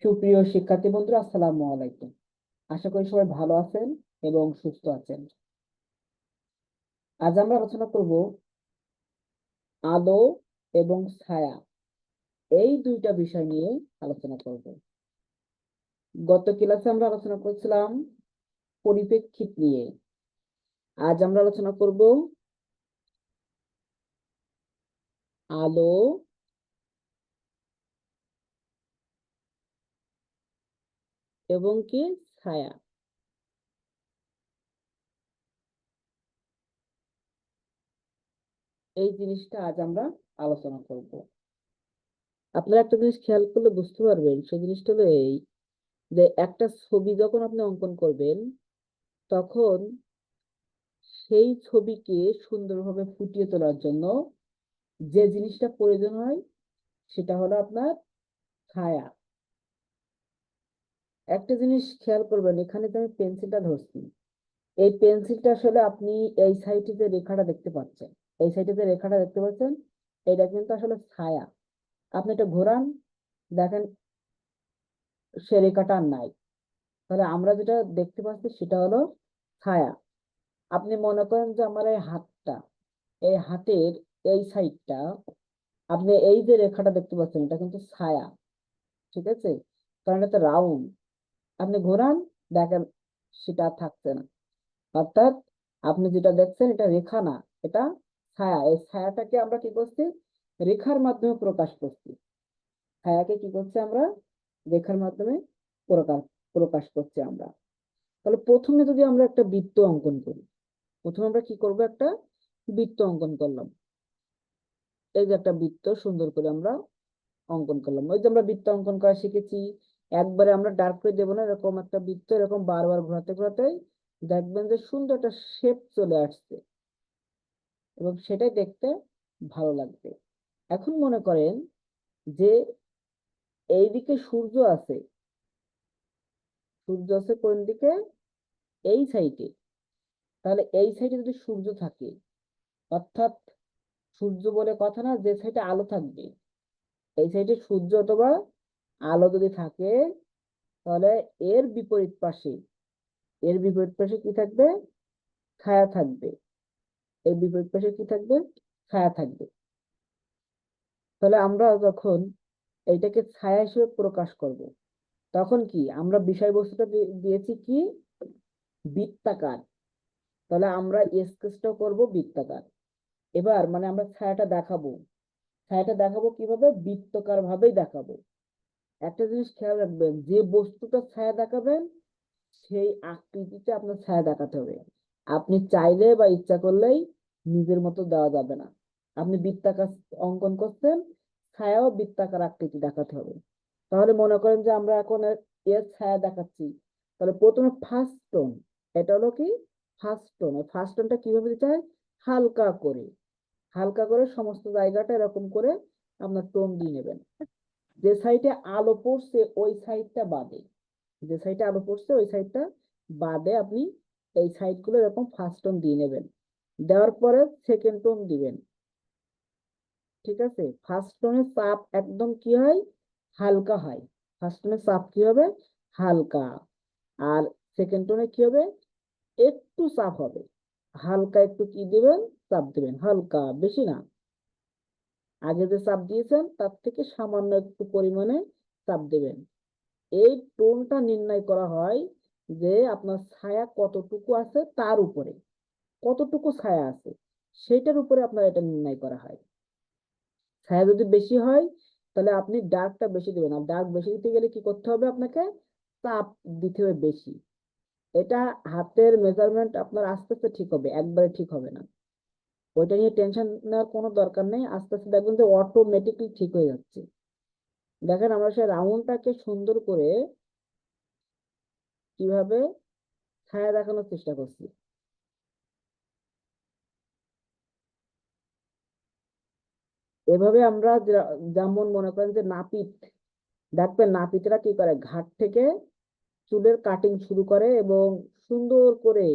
সুপ্রিয় শিক্ষার্থী বন্ধুরা, আসসালামু আলাইকুম। আশা করি সবাই ভালো আছেন এবং সুস্থ আছেন। আজ আমরা আলোচনা করব আলো এবং ছায়া, এই দুইটা বিষয় নিয়ে আলোচনা করব। গত ক্লাসে আমরা আলোচনা করছিলাম পরিপ্রেক্ষিত নিয়ে। আজ আমরা আলোচনা করব আলো এবং কি ছায়া। এই জিনিসটা আজ আমরা আলোচনা করব। আপনারা একটা জিনিস খেয়াল করলে বুঝতে পারবেন, সেই জিনিসটা হলো এই যে একটা ছবি যখন আপনি অঙ্কন করবেন, তখন সেই ছবিকে সুন্দরভাবে ফুটিয়ে তোলার জন্য যে জিনিসটা প্রয়োজন হয় সেটা হলো আপনার ছায়া। একটা জিনিস খেয়াল করবেন, এখানে যে আমি পেন্সিলটা ধরছি, এই পেন্সিলটা আসলে আপনি এই সাইডে যে রেখাটা দেখতে পাচ্ছেন, এই সাইডে যে রেখাটা দেখতে পাচ্ছেন, এটা কিন্তু আসলে ছায়া। আপনি এটা ঘোরান, দেখেন সে রেখাটা আর নাই। তাহলে আমরা যেটা দেখতে পাচ্ছি সেটা হলো ছায়া। আপনি মনে করেন যে আমার এই হাতটা, এই হাতের এই সাইডটা, আপনি এই যে রেখাটা দেখতে পাচ্ছেন এটা কিন্তু ছায়া। ঠিক আছে, কারণ এটা রাউন্ড। আপনি ঘোরান, দেখেন সেটা আর থাকছে না। অর্থাৎ আপনি যেটা দেখছেন এটা রেখা না, এটা ছায়া। এই ছায়াটাকে আমরা কি করছি, রেখার মাধ্যমে প্রকাশ করছি। ছায়াকে কি করছি আমরা, রেখার মাধ্যমে প্রকাশ প্রকাশ করছি আমরা। তাহলে প্রথমে যদি আমরা একটা বৃত্ত অঙ্কন করি, প্রথমে আমরা কি করব, একটা বৃত্ত অঙ্কন করলাম। এই যে একটা বৃত্ত সুন্দর করে আমরা অঙ্কন করলাম। ওই যে আমরা বৃত্ত অঙ্কন করা শিখেছি, একবারে আমরা ডার্ক করে দেবো না, এরকম একটা বৃত্ত এরকম বারবার ঘোরাতে ঘোরাতে দেখবেন যে সুন্দর একটা শেপ চলে আসছে এবং সেটাই দেখতে ভালো লাগবে। এখন মনে করেন যে এইদিকে সূর্য আছে, সূর্য আছে কোন দিকে, এই সাইডে। তাহলে এই সাইডে যদি সূর্য থাকে, অর্থাৎ সূর্য বলে কথা না, যে সাইডে আলো থাকবে, এই সাইডে সূর্য অথবা আলো যদি থাকে, তাহলে এর বিপরীত পাশে, এর বিপরীত পাশে কি থাকবে, ছায়া থাকবে। এর বিপরীত পাশে কি থাকবে, ছায়া থাকবে। তাহলে আমরা যখন এইটাকে ছায়া হিসেবে প্রকাশ করব, তখন কি আমরা বিষয়বস্তুটা দিয়েছি কি, বৃত্তাকার। তাহলে আমরা স্কেচটা করব বৃত্তাকার। এবার মানে আমরা ছায়াটা দেখাবো, ছায়াটা দেখাবো কিভাবে, বৃত্তাকার ভাবেই দেখাবো। একটা জিনিস খেয়াল রাখবেন, যে বস্তুটা ছায়া দেখাবেন সেই আকৃতিতে আপনার ছায়া দেখাতে হবে। আপনি চাইলে বা ইচ্ছা করলেই নিজের মতো দেওয়া যাবে না। আপনি বৃত্তাকার অঙ্কন করছেন, ছায়াও বৃত্তাকার আকৃতি দেখাতে হবে। তাহলে মনে করেন যে আমরা এখন এর ছায়া দেখাচ্ছি, তাহলে প্রথমে ফার্স্ট টোন, এটা হলো কি ফার্স্ট টোন। ফার্স্ট টোনটা কিভাবে দিতে হয়, হালকা করে, হালকা করে সমস্ত জায়গাটা এরকম করে আপনার টোন দিয়ে নেবেন। যে সাইডে আলো পড়ছে ওই সাইডটা বাদে, যে সাইডে আলো পড়ছে ওই সাইডটা বাদে আপনি এই সাইড গুলো এরকম ফার্স্ট টোন দিয়ে নেবেন। দেওয়ার পরে সেকেন্ড টোন দিবেন। ঠিক আছে, ফার্স্ট টোনের চাপ একদম কি হয়, হালকা হয়। ফার্স্ট টোনের চাপ কি হবে, হালকা। আর সেকেন্ড টোনে কি হবে, একটু চাপ হবে। হালকা একটু কি দিবেন, চাপ দিবেন, হালকা, বেশি না। আগে যে চাপ দিয়েছেন তার থেকে সামান্য একটু পরিমাণে চাপ দিবেন। এই টোনটা নির্ণয় করা হয় যে আপনার ছায়া কতটুকু আছে তার উপরে, কতটুকু ছায়া আছে সেটার উপরে আপনার এটা নির্ণয় করা হয়। ছায়া যদি বেশি হয় তাহলে আপনি ডার্কটা বেশি দিবেন, আর ডার্ক বেশি দিতে গেলে কি করতে হবে, আপনাকে চাপ দিতে হবে বেশি। এটা হাতের মেজারমেন্ট আপনার আস্তে আস্তে ঠিক হবে, একবারে ঠিক হবে না। ওইটা নিয়ে টেনশন নেওয়ার কোনো দরকার নেই, আস্তে আস্তে দেখবেন যে অটোমেটিকলি ঠিক হয়ে যাচ্ছে। দেখেন আমরা সেই রাউন্ডটাকে সুন্দর করে কিভাবে ছায়া দেখানোর চেষ্টা করছি। এভাবে আমরা যেমন মনে করেন যে নাপিত, দেখবেন নাপিতরা কি করে, ঘাট থেকে চুলের কাটিং শুরু করে এবং সুন্দর করে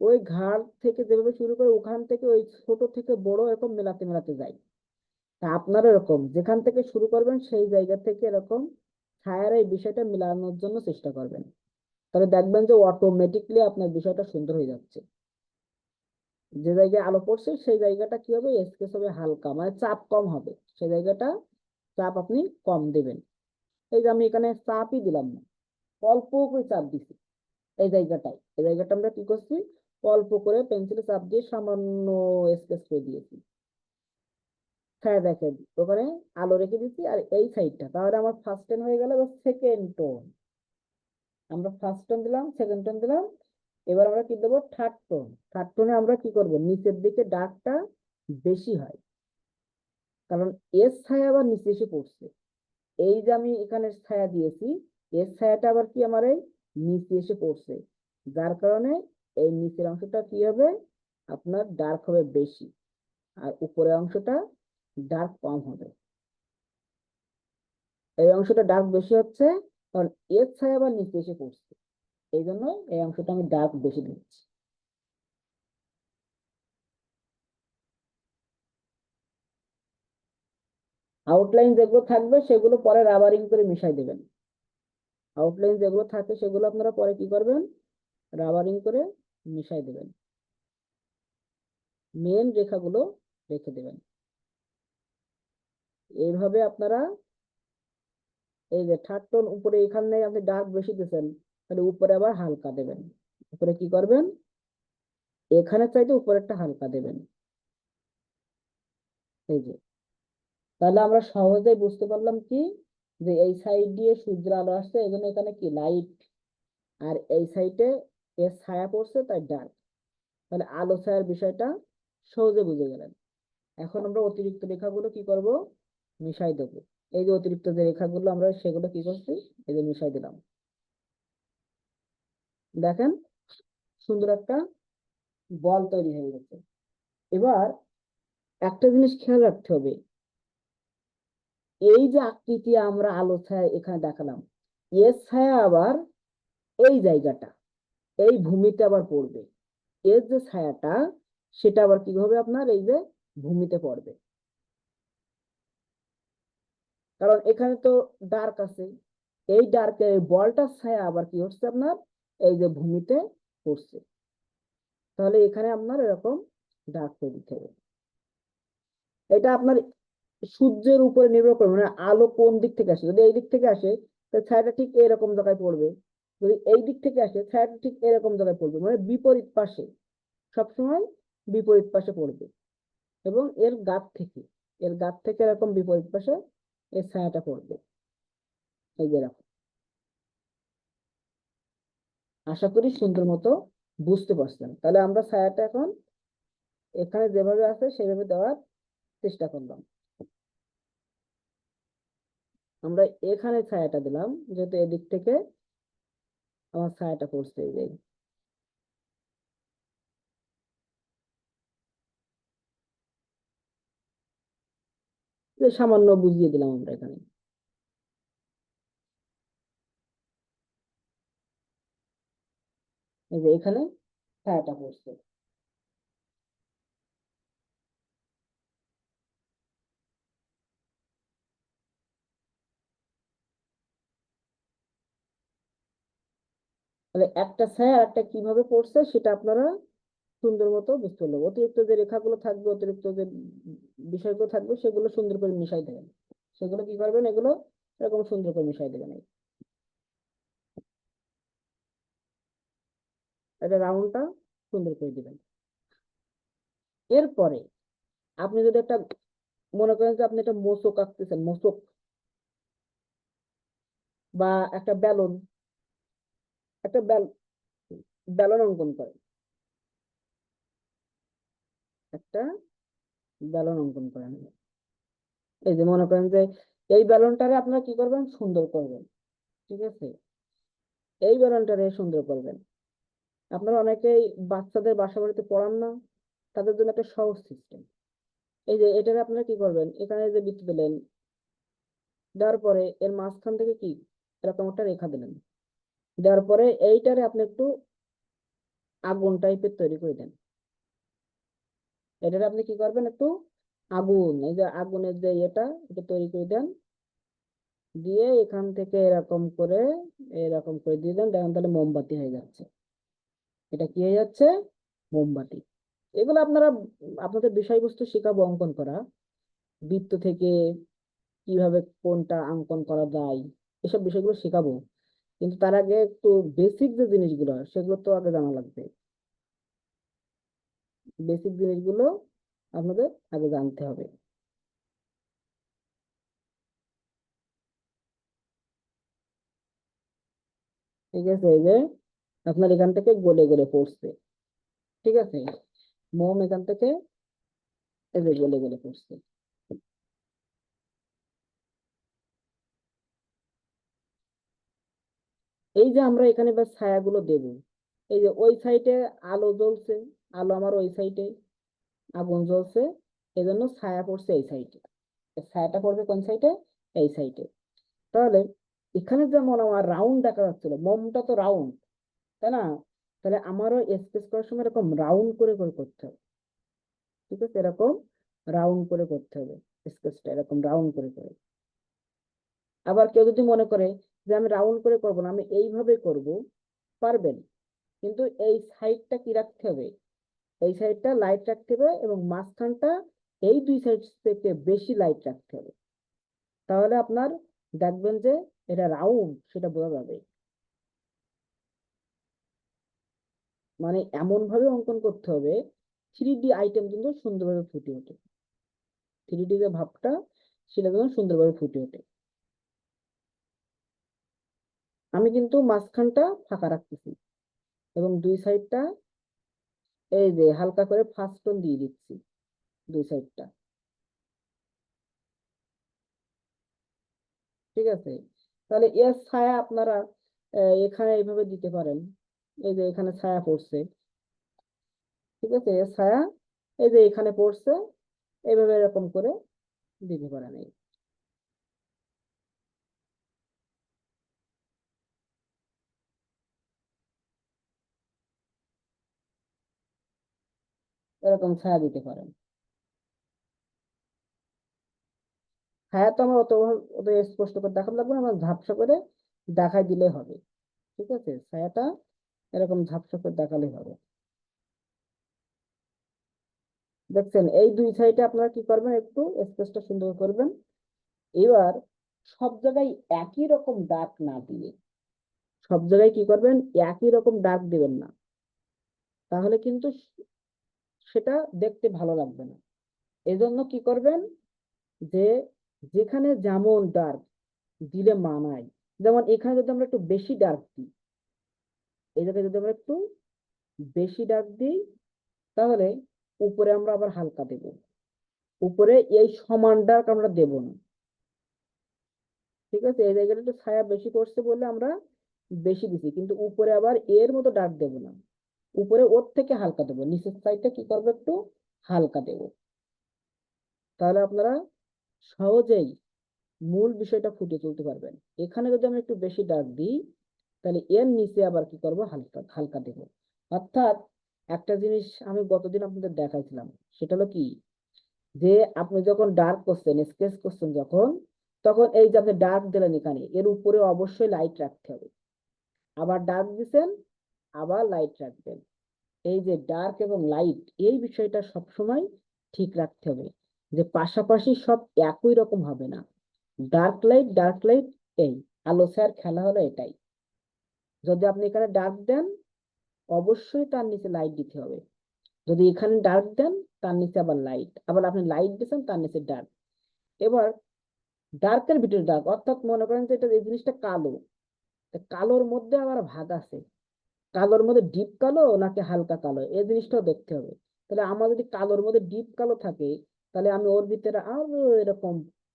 ওই ঘাট থেকে যেভাবে শুরু করে ওখান থেকে ওই ছোট থেকে বড় এরকম মেলাতে মেলাতে যায়। তা আপনারা এরকম যেখান থেকে শুরু করবেন সেই জায়গা থেকে এরকম ছায়ার এই বিষয়টা মিলানোর জন্য চেষ্টা করবেন, তাহলে দেখবেন যে অটোমেটিকলি আপনার বিষয়টা সুন্দর হয়ে যাচ্ছে। যে জায়গায় আলো পড়ছে সেই জায়গাটা কি হবে, স্কেচ হবে হালকা, মানে চাপ কম হবে, সেই জায়গাটা চাপ আপনি কম দেবেন। এই যে আমি এখানে চাপই দিলাম না, অল্প করে চাপ দিছি এই জায়গাটা আমরা কি করছি, অল্প করে পেন্সিলে চাপ দিয়ে সামান্য স্কেচ করে দিয়েছি। হ্যাঁ দেখেন ওখানে আলো রেখে দিচ্ছি আর এই সাইডটা, তাহলে আমার ফার্স্ট টোন হয়ে গেল। এবার সেকেন্ড টোন, আমরা ফার্স্ট টোন দিলাম, সেকেন্ড টোন দিলাম, এবার আমরা কি দেবো, থার্ড টোন। থার্ড টোনে আমরা কি করব, নিচের দিকে ডার্কটা বেশি হয়, কারণ এর ছায়া আবার নিচে এসে পড়ছে। এই যে আমি এখানে ছায়া দিয়েছি, এর ছায়াটা আবার কি আমার এই নিচে এসে পড়ছে, যার কারণে এই নিচের অংশটা কি হবে, আপনার ডার্ক হবে বেশি, আর উপরের অংশটা ডার্ক কম হবে। এই অংশটা ডার্ক বেশি হচ্ছে কারণ এর ছায়া আবার নিচে এসে পড়ছে, এই জন্য এই অংশটা আমি ডার্ক বেশি দিচ্ছি। আউটলাইন যেগুলো থাকবে সেগুলো পরে রাবারিং করে মিশাই দেবেন। আউটলাইন যেগুলো থাকে সেগুলো আপনারা পরে কি করবেন, রাবারিং করে মিশাই দেবেন, মেন রেখাগুলো রেখে দেবেন। এইভাবে আপনারা এই যে থার্ড টোন উপরে এখানে আপনি ডার্ক বেশি দিচ্ছেন, তাহলে উপরে আবার হালকা দেবেন। উপরে কি করবেন, এখানে চাইতে উপরেরটা হালকা দেবেন। এই যে, তাহলে আমরা সহজেই বুঝতে পারলাম কি, যে এই সাইড দিয়ে সূর্যের আলো আসছে এই জন্য এখানে কি লাইট, আর এই সাইডে এর ছায়া পড়ছে তাই ডার্ক। তাহলে আলো ছায়ার বিষয়টা সহজে বুঝে গেলেন। এখন আমরা অতিরিক্ত রেখাগুলো কি করব, মিশাই দেবো। এই যে অতিরিক্ত যে রেখাগুলো আমরা সেগুলো কি করছি, এই যে মিশাই দিলাম। দেখেন সুন্দর একটা বল তৈরি হয়ে গেছে। এবার একটা জিনিস খেয়াল রাখতে হবে, এই যে আকৃতি আমরা আলো ছায়া এখানে দেখালাম, এর ছায়া আবার এই জায়গাটা, এই ভূমিতে আবার পড়বে। এর যে ছায়াটা সেটা আবার কি হবে, আপনার এই যে ভূমিতে পড়বে, কারণ এখানে তো ডার্ক আছে। এই ডার্কের বলটার ছায়া আবার কি হচ্ছে আপনার এই যে ভূমিতে পড়ছে, তাহলে এখানে আপনার এরকম ডার্ক করে দিতে হবে। এটা আপনার সূর্যের উপরে নির্ভর করবে, মানে আলো কোন দিক থেকে আসে, যদি এই দিক থেকে আসে তাহলে ছায়াটা ঠিক এরকম জায়গায় পড়বে, যদি এই দিক থেকে আসে ছায়াটা ঠিক এরকম জায়গায় পড়বে, মানে বিপরীত পাশে, সবসময় বিপরীত পাশে পড়বে। এবং এর গাত থেকে এরকম বিপরীত পাশে এর ছায়াটা পড়বে। এই যে এরকম, আশা করি সুন্দর মতো বুঝতে পারছেন। তাহলে আমরা ছায়াটা এখন এখানে যেভাবে আছে সেভাবে দেওয়ার চেষ্টা করলাম। আমরা এখানে ছায়াটা দিলাম, যেহেতু এদিক থেকে আমার ছায়াটা পড়ছে, এই যে সামান্য বুঝিয়ে দিলাম আমরা এখানে। এই যে এখানে ছায়াটা পড়ছে। তাহলে একটা ছায়া আর একটা কিভাবে পড়ছে সেটা আপনারা সুন্দর মতো বুঝতে পারলো। অতিরিক্ত যে রেখাগুলো থাকবে, অতিরিক্ত যে বিষয়গুলো থাকবে সেগুলো সুন্দর করে মিশাই দেবেন। সেগুলো কি করবেন, এগুলো এরকম সুন্দর করে মিশাই দেবেন। এটা রাউন্ডটা সুন্দর করে দিবেন। এরপরে আপনি যদি একটা মনে করেন যে আপনি একটা মোচক আঁকতেছেন, মোচক বা একটা ব্যালন, একটা ব্যালন অঙ্কন করেন, একটা ব্যালন অঙ্কন করেন। এই যে মনে করেন যে এই ব্যালনটারে আপনারা কি করবেন, সুন্দর করবেন। ঠিক আছে, এই ব্যালনটারে সুন্দর করবেন। আপনারা অনেকেই বাচ্চাদের বাসা বাড়িতে পড়ান না, তাদের জন্য একটা সহজ সিস্টেম। এই যে এটারে আপনারা কি করবেন, এখানে যে বৃত্ত দিলেন, দেওয়ার পরে এর মাঝখান থেকে কি এরকম একটা রেখা দিলেন, দেওয়ার পরে এইটারে আপনি একটু আগুন টাইপের তৈরি করে দেন। এটারে আপনি কি করবেন, একটু আগুন, এই যে আগুনের যে এটা, এটা তৈরি করে দেন। দিয়ে এখান থেকে এরকম করে দিয়ে দেন, দেখেন তাহলে মোমবাতি হয়ে যাচ্ছে। এটা কি হয়ে যাচ্ছে? মোমবাতি। এগুলো আপনারা আপনাদের বিষয়বস্তু শেখাবো অঙ্কন করা, বৃত্ত থেকে কিভাবে কোনটা অঙ্কন করা যায়, এসব বিষয়গুলো শেখাবো। কিন্তু তার আগে একটু বেসিক যে জিনিসগুলো সেগুলো তো আগে জানা লাগবে। বেসিক জিনিসগুলো আপনাদের আগে জানতে হবে। ঠিক আছে, এই যে আপনার এখান থেকে গলে গলে পড়ছে। ঠিক আছে, মোম এখান থেকে এই যে গলে গলে পড়ছে। এই যে আমরা এখানে বা ছায়াগুলো দেব, এই যে ওই সাইডে আলো জ্বলছে, আলো আমার ওই সাইডে, আগুন জ্বলছে, এই জন্য ছায়া পড়ছে এই সাইডে। ছায়াটা পড়বে কোন সাইডে? এই সাইডে। তাহলে এখানে যেমন আমার রাউন্ড দেখা যাচ্ছিল, মোমটা তো রাউন্ড, তাই না? তাহলে আমারও স্কেচ করার সময় এরকম রাউন্ড করে করে করতে হবে। ঠিক আছে, এরকম রাউন্ড করে করতে হবে স্কেচটা, এরকম রাউন্ড করে করে। আবার কেউ যদি মনে করে যে আমি রাউন্ড করে করব না, আমি এইভাবে করব, পারবেন। কিন্তু এই সাইডটা কি রাখতে হবে? এই সাইডটা লাইট রাখতে হবে এবং মাঝখানটা এই দুই সাইড থেকে বেশি লাইট রাখতে হবে। তাহলে আপনার দেখবেন যে এটা রাউন্ড, সেটা বোঝা যাবে। মানে এমন ভাবে অঙ্কন করতে হবে, 3D আইটেম কিন্তু সুন্দরভাবে ফুটে ওঠে। 3D যে ভাবটা, সেটা যেন সুন্দরভাবে ফুটে ওঠে। আমি কিন্তু মাঝখানটা ফাঁকা রাখতেছি এবং দুই সাইডটা এই যে হালকা করে ফার্স্ট টোন দিয়ে দিচ্ছি দুই সাইডটা। ঠিক আছে, তাহলে এর ছায়া আপনারা এখানে এইভাবে দিতে পারেন। এই যে এখানে ছায়া পড়ছে, ঠিক আছে, এর ছায়া এই যে এখানে পড়ছে, এইভাবে এরকম করে দিতে পারেন। এই এরকম ছায়া দিতে পারেন। ছায়া তো আমার অত স্পষ্ট করে দেখাতে লাগবে না, আমার ঝাপসা করে দেখাই দিলে হবে। ঠিক আছে, ছায়াটা এরকম ঝাপসা করে দেখালে হবে। দেখছেন, এই দুই সাইডে আপনারা কি করবেন, একটু স্পেসটা সুন্দর করবেন। এবার সব জায়গায় একই রকম দাগ না দিয়ে, সব জায়গায় কি করবেন, একই রকম দাগ দিবেন না, তাহলে কিন্তু সেটা দেখতে ভালো লাগবে না। এজন্য কি করবেন, যে যেখানে যেমন ডার্ক দিলে মানায়, যেমন এখানে যদি আমরা একটু বেশি ডার্ক দিই, এই জায়গায় যদি আমরা একটু বেশি ডার্ক দিই, তাহলে উপরে আমরা আবার হালকা দেব। উপরে এই সমান ডার্ক আমরা দেব না। ঠিক আছে, এই জায়গাটা একটু ছায়া বেশি করছে বলে আমরা বেশি দিছি, কিন্তু উপরে আবার এর মতো ডার্ক দেব না। উপরে ওর থেকে হালকা দেবো, নিচের সাইডটা কি করবো, একটু হালকা দেবো। তাহলে আপনারা সহজেই মূল বিষয়টা ফুটিয়ে তুলতে পারবেন। এখানে যদি আমি একটু বেশি ডার্ক দিই, তাহলে এর নিচে আবার কি করবো, হালকা হালকা দেবো। অর্থাৎ একটা জিনিস আমি গতদিন আপনাদের দেখাইছিলাম, সেটা হলো কি, যে আপনি যখন ডার্ক করছেন, স্কেচ করছেন যখন, তখন এই যে আপনি ডার্ক দিলেন এখানে, এর উপরে অবশ্যই লাইট রাখতে হবে। আবার ডার্ক দিছেন, আবার লাইট রাখবেন। এই যে ডার্ক এবং লাইট, এই বিষয়টা সবসময় ঠিক রাখতে হবে, যে পাশাপাশি সব একই রকম হবে না। ডার্ক লাইট, এই আলো ছায়ার খেলা হলো এটাই। যদি আপনি এখানে ডার্ক দেন, অবশ্যই তার নিচে লাইট দিতে হবে। যদি এখানে ডার্ক দেন, তার নিচে আবার লাইট, আবার আপনি লাইট দিচ্ছেন, তার নিচে ডার্ক। এবার ডার্কের ভিতরে ডার্ক, অর্থাৎ মনে করেন যে এটা, এই জিনিসটা কালো, তা কালোর মধ্যে আবার ভাগ আছে, কালোর মধ্যে ডিপ কালো নাকি হালকা কালো, এই জিনিসটাও দেখতে হবে। তাহলে আমার যদি কালোর মধ্যে ডিপ কালো থাকে, তাহলে আমি ওর ভিতরে আরো এরকম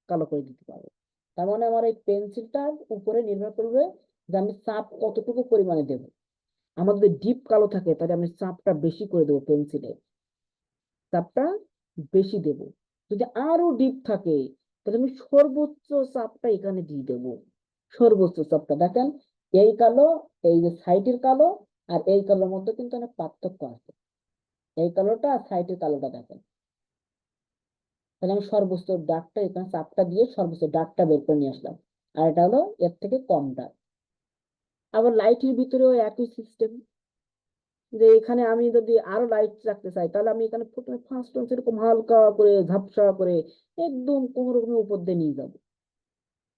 কালো করে দিতে পারবো। তার মানে আমার এই পেন্সিলটার উপরে নির্ভর করবে যে আমি চাপ কতটুকু পরিমাণে দেব। আমার যদি ডিপ কালো থাকে, তাহলে আমি চাপটা বেশি করে দেবো, পেন্সিলে চাপটা বেশি দেব। যদি আরো ডিপ থাকে, তাহলে আমি সর্বোচ্চ চাপটা এখানে দিয়ে দেবো। সর্বোচ্চ চাপটা দেখেন, এই কালো, এই যে সাইডের কালো আর এই কালোর মধ্যে কিন্তু অনেক পার্থক্য আছে। এই কালোটা আর সাইডের কালোটা দেখেন। তাহলে আমি সর্বোচ্চ দাগটা এখানে চাপটা দিয়ে সর্বোচ্চ দাগটা বের করে নিয়ে আসলাম। আর এটা হলো এর থেকে কম ডার্ক। আবার লাইটের ভিতরেও একই সিস্টেম, যে এখানে আমি যদি আরো লাইট রাখতে চাই তাহলে আমি এখানে প্রথমে ফার্স্ট টাইম এরকম হালকা করে ঝাপসা করে একদম কোন রকমের উপর দিয়ে নিয়ে যাবো,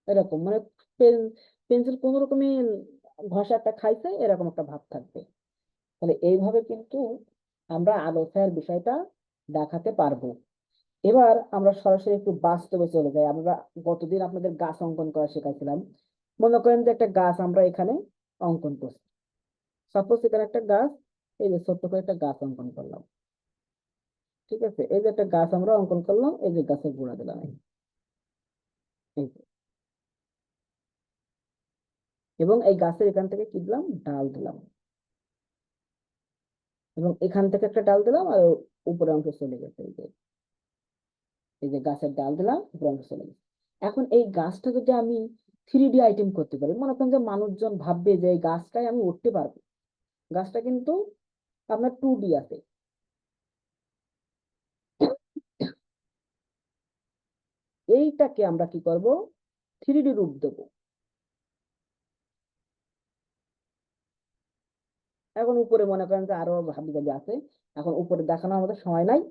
এরকম মানে পেন্সিল কোন রকমে ঘষা একটা খাইছে এরকম একটা ভাব থাকবে। তাহলে এইভাবে কিন্তু আমরা আলো ছায়ার বিষয়টা দেখাতে পারবো। এবার আমরা সরাসরি একটু বাস্তবে চলে যাই। আমরা গতদিন আপনাদের গাছ অঙ্কন করা শেখাইছিলাম। মনে করেন যে একটা গাছ আমরা এখানে অঙ্কন করছি, সাপোজ এখানে একটা গাছ, এই যে ছোট্ট করে একটা গাছ অঙ্কন করলাম। ঠিক আছে, এই যে একটা গাছ আমরা অঙ্কন করলাম, এই যে গাছের গোড়া দিলাম এই যে। এবং এই গাছের এখান থেকে কি দিলাম, ডাল দিলাম, এবং এখান থেকে একটা ডাল দিলাম, আর উপরে অংশ চলে গেছে এই যে। এই যে গাছের ডাল দিলাম, উপরে অংশ চলে গেছে। এখন এই গাছটা যদি আমি 3D আইটেম করতে পারি, মনে করেন যে মানুষজন ভাববে যে এই গাছটাই আমি উঠতে পারবো। গাছটা কিন্তু আপনার 2D আছে। এইটাকে আমরা কি করব, 3D রূপ দেবো। এখন উপরে মনে করেন যে আরো হাবি জাবি আছে, এখন উপরে দেখানো আমাদের সময় নাই,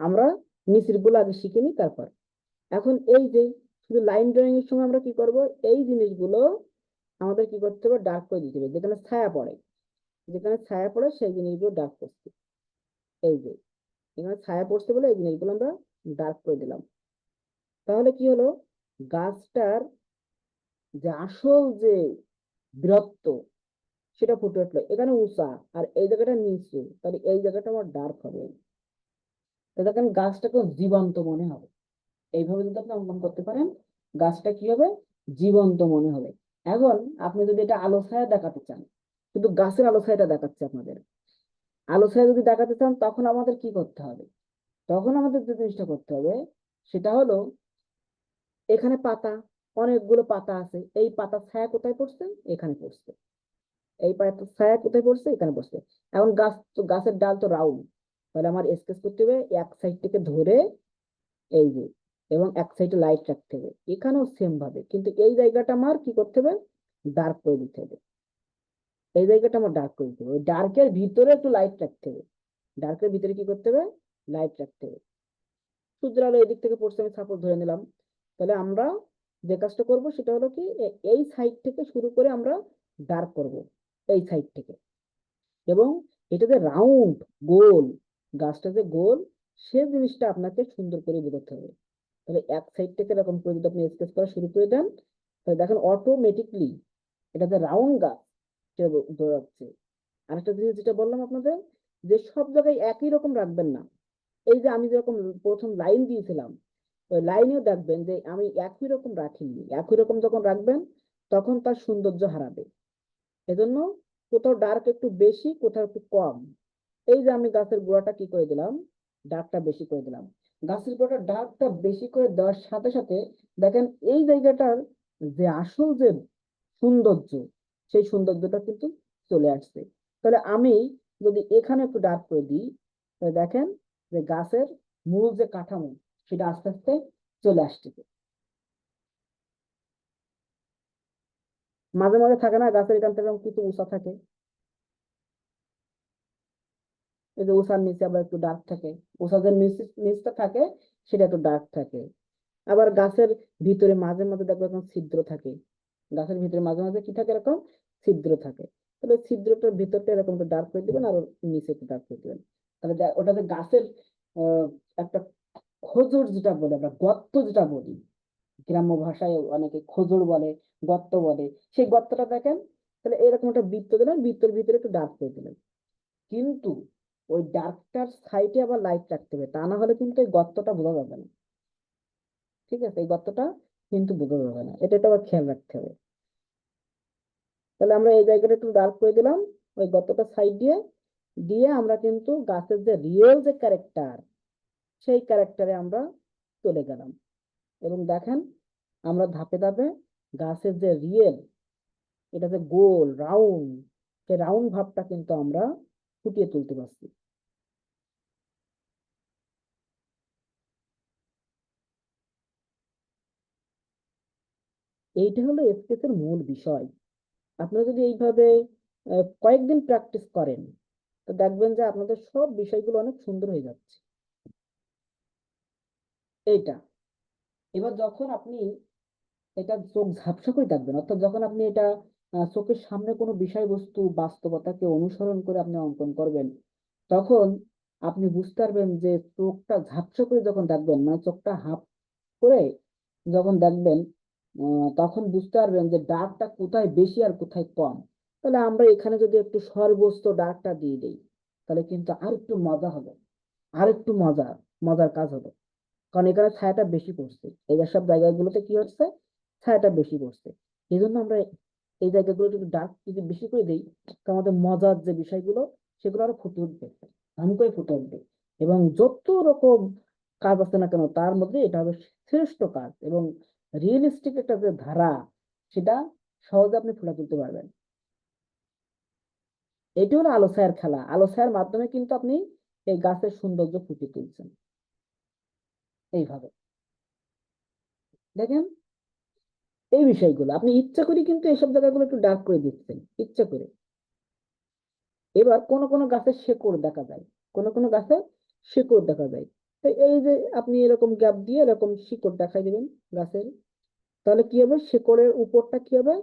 আমরা নিচের গুলো আগে শিখে নিই তারপর। এখন এই যে শুধু লাইন ড্রয়িং এর সময় আমরা কি করব, এই জিনিসগুলো আমাদের কি করতে হবে, ডার্ক করে দিতে হবে। যেখানে ছায়া পড়ে, যেখানে ছায়া পড়ে সেই জিনিসগুলো ডার্ক করতে। এই যে এখানে ছায়া পড়ছে বলে এই জিনিসগুলো আমরা ডার্ক করে দিলাম। তাহলে কি হলো, গাছটার যে আসল যে বীরত্ব সেটা ফুটে উঠলো। এখানে উঁচা আর এই জায়গাটা নিচু, তাহলে এই জায়গাটা আমার ডার্ক হবে। তো দেখেন গাছটাকে জীবন্ত মনে হবে। এইভাবে যদি আপনি অঙ্কন করতে পারেন, গাছটা কি হবে, জীবন্ত মনে হবে। এখন আপনি যদি এটা আলো ছায়া দেখাতে চান, শুধু গাছের আলো ছায়াটা দেখাচ্ছে আপনাদের, আলো ছায়া যদি দেখাতে চান তখন আমাদের কি করতে হবে, তখন আমাদের যে জিনিসটা করতে হবে সেটা হলো, এখানে পাতা, অনেকগুলো পাতা আছে, এই পাতার ছায়া কোথায় পড়ছে, এখানে পড়ছে। এই পাতার ছায়া কোথায় পড়ছে, এখানে পড়ছে। এখন গাছ তো, গাছের ডাল তো রাউন্ড, তাহলে আমার স্কেচ করতে হবে এক সাইড থেকে ধরে এই যে, এবং এক সাইডে লাইট রাখতে হবে। এখানেও সেম ভাবে, কিন্তু এই জায়গাটা আমার কি করতে হবে, ডার্ক করে দিতে হবে। এই জায়গাটা আমার ডার্ক করে দিতে হবে, ওই ডার্কের ভিতরে একটু লাইট রাখতে হবে। ডার্কের ভিতরে কি করতে হবে, লাইট রাখতে হবে। সূর্যের আলো এদিক থেকে পড়ছে আমি সাপোজ ধরে নিলাম, তাহলে আমরা যে কাজটা করব সেটা হলো কি, এই সাইড থেকে শুরু করে আমরা ডার্ক করব, এই সাইড থেকে। এবং এটা যে রাউন্ড, গোল, গাছটা যে গোল, সে জিনিসটা আপনাকে সুন্দর করে বোঝাতে হবে। তাহলে এক সাইড থেকে এরকম করে যদি আপনি স্কেচ করা শুরু করে দেন, তাহলে দেখেন অটোমেটিকলি এটা যে রাউন্ড গাছ সেটা বোঝা যাচ্ছে। আরেকটা জিনিস যেটা বললাম আপনাদের, যে সব জায়গায় একই রকম রাখবেন না। এই যে আমি যেরকম প্রথম লাইন দিয়েছিলাম, ওই লাইনেও দেখবেন যে আমি একই রকম রাখিনি। একই রকম যখন রাখবেন তখন তার সৌন্দর্য হারাবে। এজন্য কোথাও ডার্ক একটু বেশি, কোথাও একটু কম। এই যে আমি গাছের গোড়াটা কি করে দিলাম, ডার্কটা বেশি করে দিলাম। গাছের গোড়াটা ডার্কটা বেশি করে দেওয়ার সাথে সাথে দেখেন এই জায়গাটার যে আসল যে সৌন্দর্য, সেই সৌন্দর্যটা কিন্তু চলে আসছে। তাহলে আমি যদি এখানে একটু ডার্ক করে দিই, তাহলে দেখেন যে গাছের মূল যে কাঠামো সেটা আস্তে আস্তে চলে আসছে। মাঝে মাঝে থাকে না গাছের এখান থেকে কিছু উঁচা থাকে, এই যে উষার নিচে আবার একটু ডার্ক থাকে, উষা যে নিচটা থাকে সেটা একটু ডার্ক থাকে। আবার গাছের ভিতরে মাঝে মাঝে দেখবে এরকম ছিদ্র থাকে, গাছের ভিতরে মাঝে মাঝে কি থাকে, এরকম ছিদ্র থাকে। তাহলে ছিদ্রটার ভিতরটা এরকম একটু ডার্ক করে দিবেন, আর ওর নিচে একটু ডার্ক করে দিবেন। তাহলে ওটাতে গাছের একটা খোঁজর যেটা বলে, আমরা গর্ত যেটা বলি, গ্রাম্য ভাষায় অনেকে খোঁজর বলে, গর্ত বলে, সেই গর্তটা দেখেন। তাহলে এরকম একটা বৃত্ত দিলেন, বৃত্তের ভিতরে একটু ডার্ক করে দিলেন, কিন্তু ওই ডার্কটার সাইডে আবার লাইট রাখতে হবে, তা না হলে কিন্তু এই গর্তটা বোঝা যাবে না। ঠিক আছে, এই গর্তটা কিন্তু বোঝা যাবে না, এটা আবার খেয়াল রাখতে হবে। তাহলে আমরা এই জায়গাটা একটু ডার্ক করে দিলাম, ওই গর্তটা সাইড দিয়ে দিয়ে আমরা কিন্তু গাছের যে রিয়েল যে ক্যারেক্টার, সেই ক্যারেক্টারে আমরা চলে গেলাম। এবং দেখেন আমরা ধাপে ধাপে গাছের যে রিয়েল, এটা যে গোল রাউন্ড, সেই রাউন্ড ভাবটা কিন্তু আমরা ফুটিয়ে তুলতে পারছি। এইটা হলো স্কেচের মূল বিষয়। আপনারা যদি এইভাবে কয়েকদিন প্র্যাকটিস করেন, তো দেখবেন যে আপনাদের সব বিষয়গুলো অনেক সুন্দর হয়ে যাচ্ছে। এইটা এবার যখন আপনি এটা চোখ ঝাপসা করে দেখবেন, অর্থাৎ যখন আপনি এটা চোখের সামনে কোনো বিষয়বস্তু বাস্তবতাকে অনুসরণ করে আপনি অঙ্কন করবেন, তখন আপনি বুঝতে পারবেন যে চোখটা ঝাপসা করে যখন দেখবেন, মানে চোখটা হাফ করে যখন দেখবেন, তখন বুঝতে পারবেন যে ডার্কটা কোথায় বেশি আর কোথায় কম। তাহলে আমরা এখানে যদি একটু সর্বোচ্চ ডার্কটা দিয়ে দিই, তাহলে কিন্তু আর একটু মজা হবে, আর একটু মজার কাজ হবে। কারণ এখানে ছায়াটা বেশি পড়ছে, এই সব জায়গাগুলোতে কি হচ্ছে, ছায়াটা বেশি পড়ছে। এই জন্য আমরা এই জায়গাগুলো একটু ডার্ক যদি বেশি করে দিই, তো আমাদের মজার যে বিষয়গুলো সেগুলো আরো ফুটে উঠবে, দাম করে ফুটে উঠবে। এবং যত রকম কাজ আছে না কেন, তার মধ্যে এটা হবে শ্রেষ্ঠ কাজ, এবং রিয়েলিস্টিক একটা যে ধারা, সেটা সহজে আপনি ফুটে তুলতে পারবেন। এটি হলো আলো ছায়ার খেলা। আলো ছায়ার মাধ্যমে কিন্তু আপনি এই গাছের সৌন্দর্য ফুটিয়ে তুলছেন এইভাবে। দেখেন, এই বিষয়গুলো আপনি ইচ্ছা করে কিন্তু এইসব জায়গাগুলো একটু ডার্ক করে দিচ্ছেন, ইচ্ছা করে। এবার কোন কোন গাছের শেকড় দেখা যায়, কোন কোন গাছের শিকড় দেখা যায়। তো এই যে আপনি এরকম গ্যাপ দিয়ে এরকম শিকড় দেখাই দিবেন গাছের, তাহলে কি হবে, শিকড়ের উপরটা কি হবে,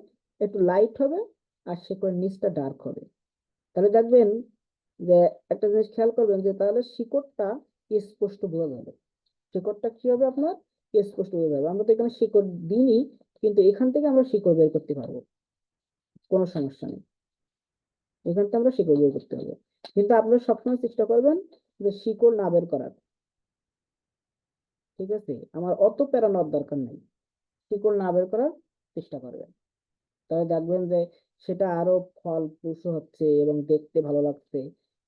একটু লাইট হবে, আর শিকড়ের নিচটা ডার্ক হবে। তাহলে দেখবেন যে একটা জিনিস খেয়াল করবেন, যে তাহলে শিকড়টা স্পষ্ট বোঝা যাবে। শিকড়টা কি হবে আপনার, স্পষ্ট বোঝা যাবে। আমরা তো এখানে শিকড় দিইনি, কিন্তু এখান থেকে আমরা শিকড় বের করতে পারবো, কোনো সমস্যা নেই। এখান থেকে আমরা শিকড় বের করতে হবে, কিন্তু আপনারা সবসময় চেষ্টা করবেন যে শিকড় না বের করার। ঠিক আছে, আমার অত প্যারা নেওয়ার দরকার নেই, শিকড় না বের করার চেষ্টা করবেন। তাহলে দেখবেন যে সেটা আরো ফলপ্রসূ হচ্ছে এবং দেখতে ভালো লাগছে।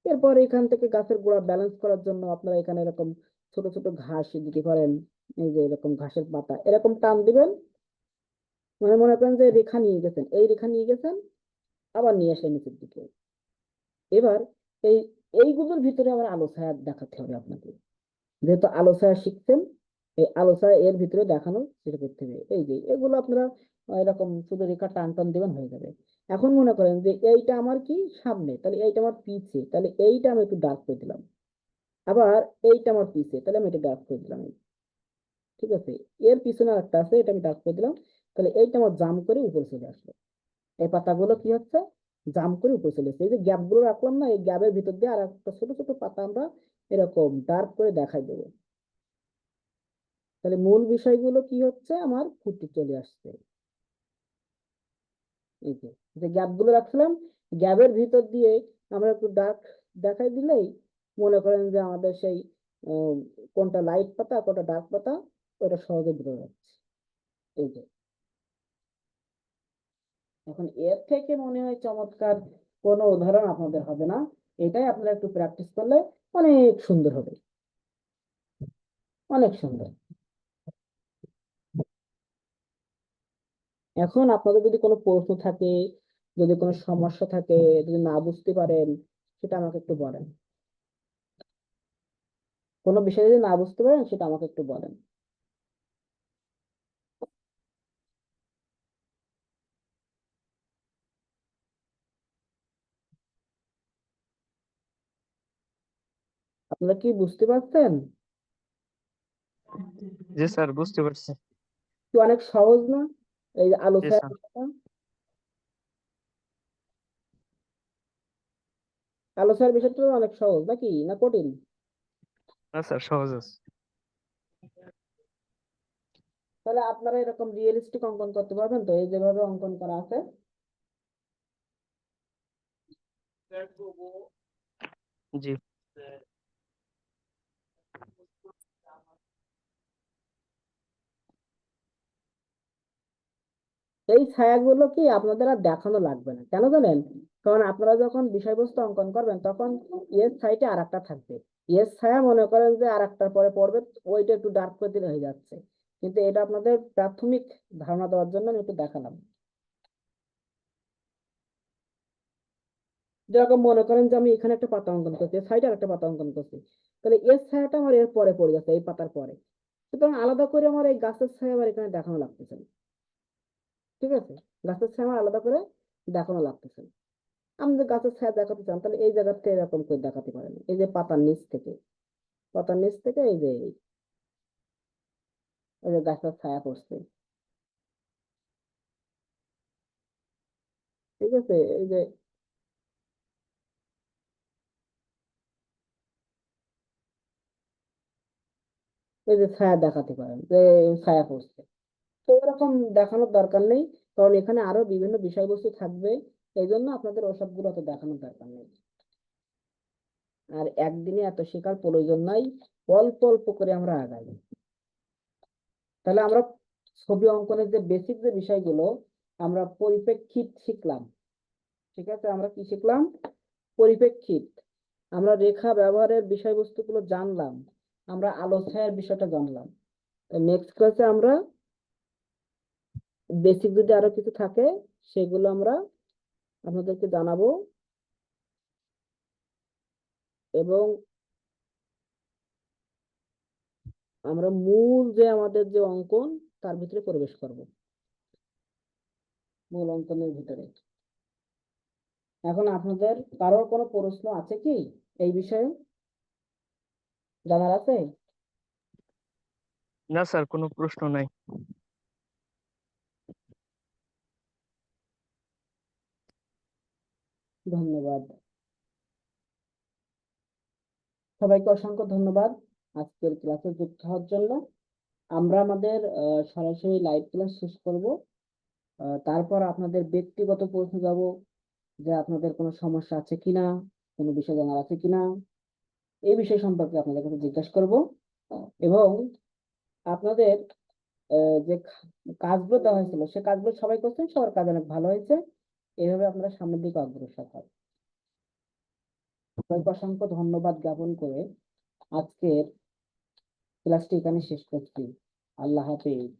এরপর এখান থেকে গাছের গোড়া ব্যালেন্স করার জন্য আপনারা এখানে এরকম ছোট ছোট ঘাস দিতে পারেন। এই যে এরকম ঘাসের পাতা এরকম টান দিবেন, মানে মনে করেন যে রেখা নিয়ে গেছেন, এই রেখা নিয়ে গেছেন, আবার নিয়ে আসেন নিচের দিকে। এবার এই এইগুলোর ভিতরে আমার আলো ছায়া দেখাতে হবে আপনাকে। যেহেতু আলো ছায়া শিখছেন, এই আলো ছায়া এর ভিতরে দেখানো সেটা করতে হবে। এই যে এগুলো আপনারা এরকম শুধু রেখা টান টান দেবেন, হয়ে যাবে। এখন মনে করেন যে এইটা আমার কি সামনে, তাহলে এইটা আমার পিছে, তাহলে এইটা আমি একটু ডার্ক করে দিলাম। আবার এইটা আমার পিছে, তাহলে আমি এটা ডার্ক করে দিলাম। ঠিক আছে, এর পিছনে একটা আছে, এটা আমি ডার্ক করে দিলাম। তাহলে এইটা আমার জাম করে উপরে চলে আসলো। এই পাতাগুলো কি হচ্ছে, জাম করে উপরে চলে এসেছে। এই যে গ্যাপ গুলো রাখলাম না, এই গ্যাপের ভিতর দিয়ে আর একটা ছোট ছোট পাতা আমরা এরকম ডার্ক করে দেখাই দেবো। তাহলে মূল বিষয়গুলো কি হচ্ছে, আমার ফুটে চলে আসছে। এই যে গ্যাপ গুলো রাখছিলাম, গ্যাপের ভিতর দিয়ে আমরা একটু ডার্ক দেখাই দিলেই মনে করেন যে আমাদের সেই আহ, কোনটা লাইট পাতা কোনটা ডার্ক পাতা, ওটা সহজে বোঝা যাচ্ছে। এই যে এখন এর থেকে মনে হয় চমৎকার কোনো উদাহরণ আপনাদের হবে না। এটাই আপনারা একটু প্র্যাকটিস করলে অনেক সুন্দর হবে, অনেক সুন্দর। এখন আপনাদের যদি কোনো প্রশ্ন থাকে, যদি কোনো সমস্যা থাকে, যদি না বুঝতে পারেন, সেটা আমাকে একটু বলেন। কোনো বিষয় যদি না বুঝতে পারেন, সেটা আমাকে একটু বলেন। আপনারা কি বুঝতে পারছেন? জি স্যার, বুঝতে পারছি। কি অনেক সহজ না এই যে আলো জি ছায়া স্যার। বিষয়টা? আলো ছায়ার বিষয়টা অনেক সহজ নাকি, না কঠিন? না স্যার, সহজ আছে। তাহলে আপনারা এরকম রিয়েলিস্টিক অঙ্কন করতে পারবেন তো, এই যেভাবে অঙ্কন করা আছে? জি। এই ছায়াগুলো কি আপনাদের আর দেখানো লাগবে না, কেন জানেন? কারণ আপনারা যখন বিষয়বস্তু অঙ্কন করবেন, তখন এর সাইডে আর একটা থাকবে। এর ছায়া মনে করেন যে আর একটার পরে পড়বে, ওইটা একটু ডার্ক করে দিলে হয়ে যাচ্ছে। কিন্তু এটা আপনাদের প্রাথমিক ধারণা দেওয়ার জন্য আমি একটু দেখালাম। যেরকম মনে করেন যে আমি এখানে একটা পাতা অঙ্কন করছি, সাইডে আর একটা পাতা অঙ্কন করছি, তাহলে এর ছায়াটা আমার এর পরে পড়ে যাচ্ছে, এই পাতার পরে। সুতরাং আলাদা করে আমার এই গাছের ছায়া আমার এখানে দেখানো লাগতেছে না। ঠিক আছে, গাছের ছায়া আমার আলাদা করে দেখানো লাগতেছে না। আপনি যদি গাছের ছায়া দেখাতে চান তাহলে এই জায়গা থেকে এরকম করে দেখাতে পারেন, এই যে পাতার নিচ থেকে, পাতার নিচ থেকে এই যে গাছের ছায়া পড়ছে, ঠিক আছে, এই যে ছায়া দেখাতে পারেন যে ছায়া পড়ছে। তো এরকম দেখানোর দরকার নেই, কারণ এখানে আরো বিভিন্ন বিষয়বস্তু থাকবে, এই জন্য আপনাদের ওসবগুলো অত দেখানোর দরকার নেই। আর একদিনে এত শেখার প্রয়োজন নাই, অল্প অল্প করে আমরা আগাই। তাহলে আমরা ছবি অঙ্কনের যে বেসিক যে বিষয়গুলো, আমরা পরিপ্রেক্ষিত শিখলাম, ঠিক আছে, আমরা কি শিখলাম? পরিপ্রেক্ষিত। আমরা রেখা ব্যবহারের বিষয়বস্তুগুলো জানলাম, আমরা আলো ছায়ার বিষয়টা জানলাম। নেক্সট ক্লাসে আমরা বেসিক যদি আরো কিছু থাকে সেগুলো আমরা আপনাদেরকে জানাবো, এবং আমরা মূল যে আমাদের যে অঙ্কন তার ভিতরে প্রবেশ করব, মূল অঙ্কনের ভিতরে। এখন আপনাদের কারোর কোনো প্রশ্ন আছে কি এই বিষয়ে, জানার আছে? না স্যার, কোনো প্রশ্ন নাই। ধন্যবাদ, সবাইকে অসংখ্য ধন্যবাদ আজকের ক্লাসে যুক্ত হওয়ার জন্য। আমরা আমাদের সরাসরি লাইভ ক্লাস শেষ করব, তারপর আপনাদের ব্যক্তিগত প্রশ্ন যাব, যে আপনাদের কোনো সমস্যা আছে কিনা, কোনো বিষয় জানার আছে কিনা, এই বিষয় সম্পর্কে আপনাদের কাছে জিজ্ঞাসা করব। এবং আপনাদের যে কাজগুলো দেওয়া হয়েছিল সে কাজগুলো সবাই করছেন, সবার কাজ অনেক ভালো হয়েছে, এইভাবে আপনারা সামনের দিকে অগ্রসর হন। সবাইকে অসংখ্য ধন্যবাদ জ্ঞাপন করে আজকের ক্লাসটি এখানে শেষ করছি। আল্লাহ হাফেজ।